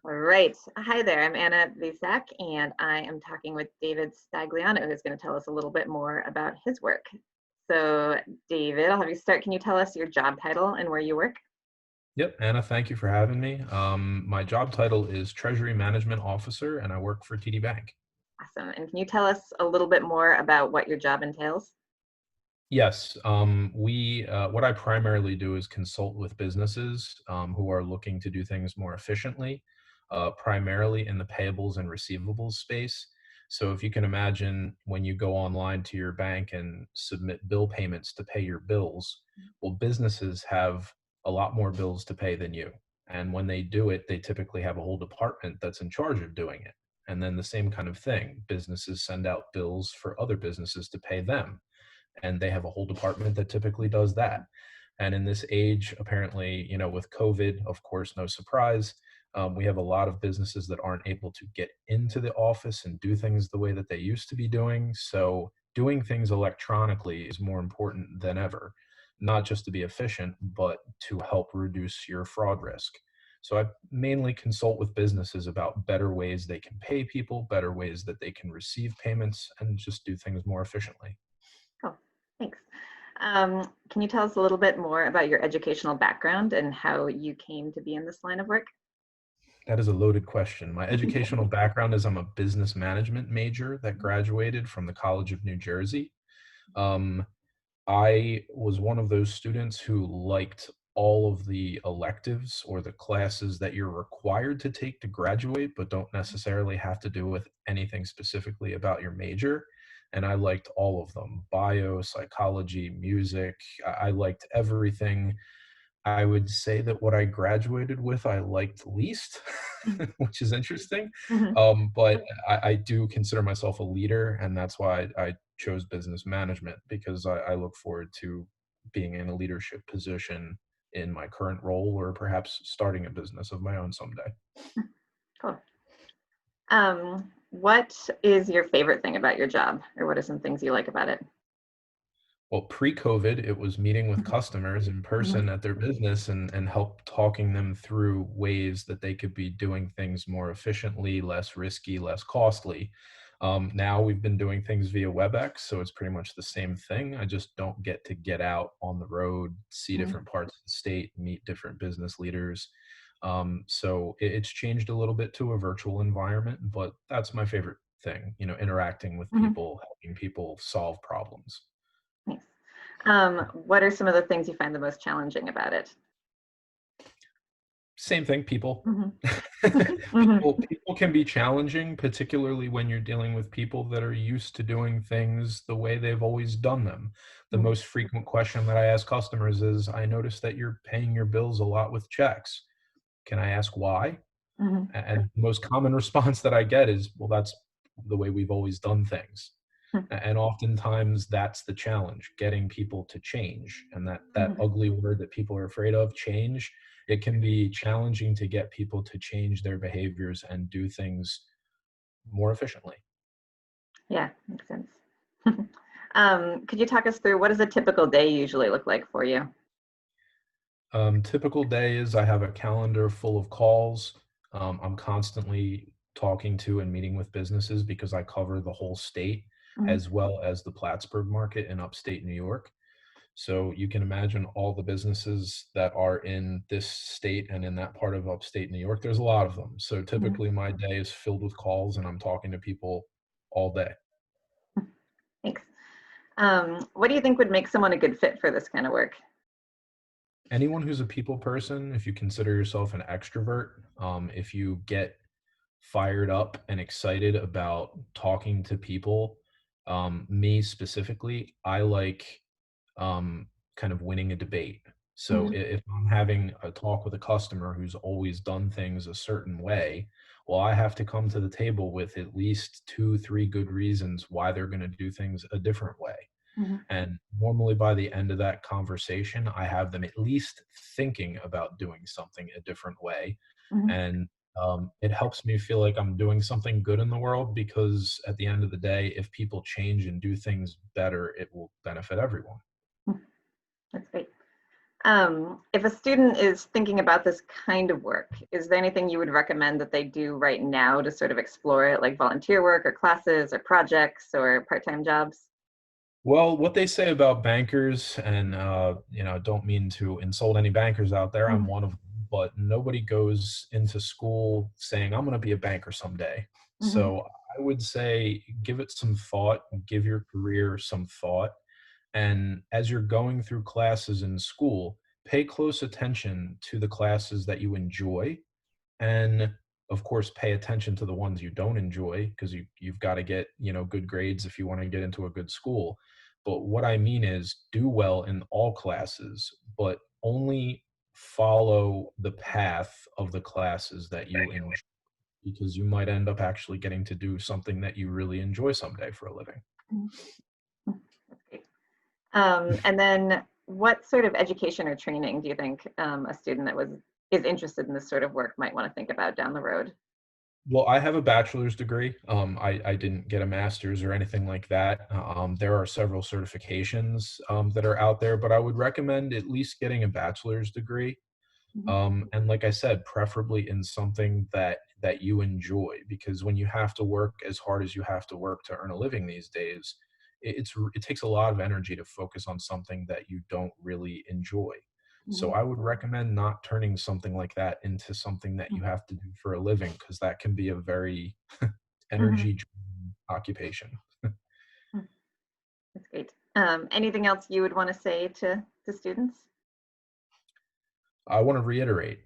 All right. Hi there. I'm Anna Visak, and I am talking with David Stagliano, who's going to tell us a little bit more about his work. So, David, I'll have you start. Can you tell us your job title and where you work? Yep, Anna, thank you for having me. My job title is Treasury Management Officer, and I work for TD Bank. Awesome. And can you tell us a little bit more about what your job entails? Yes, what I primarily do is consult with businesses who are looking to do things more efficiently, primarily in the payables and receivables space. So if you can imagine when you go online to your bank and submit bill payments to pay your bills, well, businesses have a lot more bills to pay than you. And when they do it, they typically have a whole department that's in charge of doing it. And then the same kind of thing, businesses send out bills for other businesses to pay them, and they have a whole department that typically does that. And in this age, apparently, with COVID, of course, no surprise, we have a lot of businesses that aren't able to get into the office and do things the way that they used to be doing. So doing things electronically is more important than ever, not just to be efficient, but to help reduce your fraud risk. So I mainly consult with businesses about better ways they can pay people, better ways that they can receive payments, and just do things more efficiently. Oh, thanks. Can you tell us a little bit more about your educational background and how you came to be in this line of work? That is a loaded question. My educational background is I'm a business management major that graduated from the College of New Jersey. Um, I was one of those students who liked all of the electives or the classes that you're required to take to graduate, but don't necessarily have to do with anything specifically about your major. And I liked all of them: bio, psychology, music. I liked everything. I would say that what I graduated with, I liked least, which is interesting. Mhm. But I do consider myself a leader, and that's why I chose business management, because I look forward to being in a leadership position in my current role, or perhaps starting a business of my own someday. Cool. What is your favorite thing about your job, or what are some things you like about it? Well, pre-COVID, it was meeting with Mhm. customers in Mhm. person at their business and help talking them through ways that they could be doing things more efficiently, less risky, less costly. Now we've been doing things via WebEx, so it's pretty much the same thing. I just don't get out on the road, see Mhm. different parts of the state, meet different business leaders. So it's changed a little bit to a virtual environment, but that's my favorite thing, interacting with Mhm. people, helping people solve problems. Nice. What are some of the things you find the most challenging about it? Same thing, people. Mhm. Mhm. People can be challenging, particularly when you're dealing with people that are used to doing things the way they've always done them. The Mhm. most frequent question that I ask customers is, "I notice that you're paying your bills a lot with checks. Can I ask why?" Mhm. And the most common response that I get is, "Well, that's the way we've always done things." And oftentimes that's the challenge, getting people to change. And that Mhm. ugly word that people are afraid of, change, it can be challenging to get people to change their behaviors and do things more efficiently. Yeah, makes sense. Could you talk us through what does a typical day usually look like for you? Typical day is I have a calendar full of calls. I'm constantly talking to and meeting with businesses because I cover the whole state Mhm. as well as the Plattsburgh market in upstate New York. So you can imagine all the businesses that are in this state and in that part of upstate New York. There's a lot of them. So Mhm. typically my day is filled with calls and I'm talking to people all day. Thanks. What do you think would make someone a good fit for this kind of work? Anyone who's a people person, if you consider yourself an extrovert, if you get fired up and excited about talking to people, me specifically, I like kind of winning a debate. So Mhm. if I'm having a talk with a customer who's always done things a certain way, well, I have to come to the table with at least two, three good reasons why they're going to do things a different way. Mhm. And normally by the end of that conversation, I have them at least thinking about doing something a different way. Mhm. And it helps me feel like I'm doing something good in the world, because at the end of the day, if people change and do things better, it will benefit everyone. Mhm. That's great. If a student is thinking about this kind of work, is there anything you would recommend that they do right now to sort of explore it, like volunteer work or classes or projects or part-time jobs? Well, what they say about bankers, and don't mean to insult any bankers out there. I'm Mhm, one of them, but nobody goes into school saying I'm going to be a banker someday. mhm, So I would say give it some thought, give your career some thought, and as you're going through classes in school, pay close attention to the classes that you enjoy, and of course pay attention to the ones you don't enjoy, because you've got to get good grades if you want to get into a good school. But what I mean is do well in all classes, but only follow the path of the classes that you enjoy, because you might end up actually getting to do something that you really enjoy someday for a living. mhm. That's great. And then what sort of education or training do you think a student that is interested in this sort of work might want to think about down the road? Well, I have a bachelor's degree. I didn't get a master's or anything like that. There are several certifications that are out there, but I would recommend at least getting a bachelor's degree. Mhm, And like I said, preferably in something that you enjoy, because when you have to work as hard as you have to work to earn a living these days, it takes a lot of energy to focus on something that you don't really enjoy. So mhm, I would recommend not turning something like that into something that you have to do for a living, because that can be a very mhm, energy draining occupation. mhm. That's great. Anything else you would want to say to students? I want to reiterate,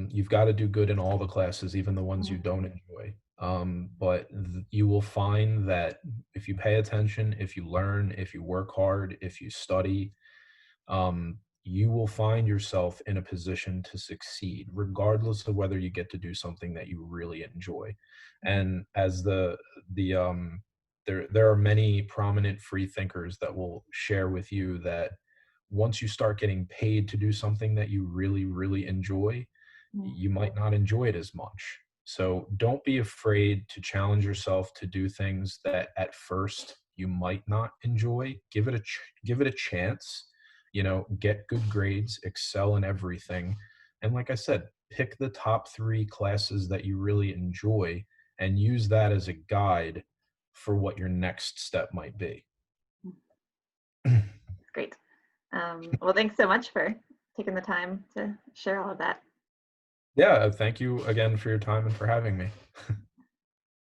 you've got to do good in all the classes, even the ones you Mhm, don't enjoy. But you will find that if you pay attention, if you learn, if you work hard, if you study, you will find yourself in a position to succeed, regardless of whether you get to do something that you really enjoy. mhm, And as the there are many prominent free thinkers that will share with you that once you start getting paid to do something that you really, really enjoy, mhm, you might not enjoy it as much. So don't be afraid to challenge yourself to do things that at first you might not enjoy. Give it a chance. Get good grades, excel in everything. And like I said, pick the top 3 classes that you really enjoy and use that as a guide for what your next step might be. mhm. That's great. Well, thanks so much for taking the time to share all of that. Yeah, thank you again for your time and for having me.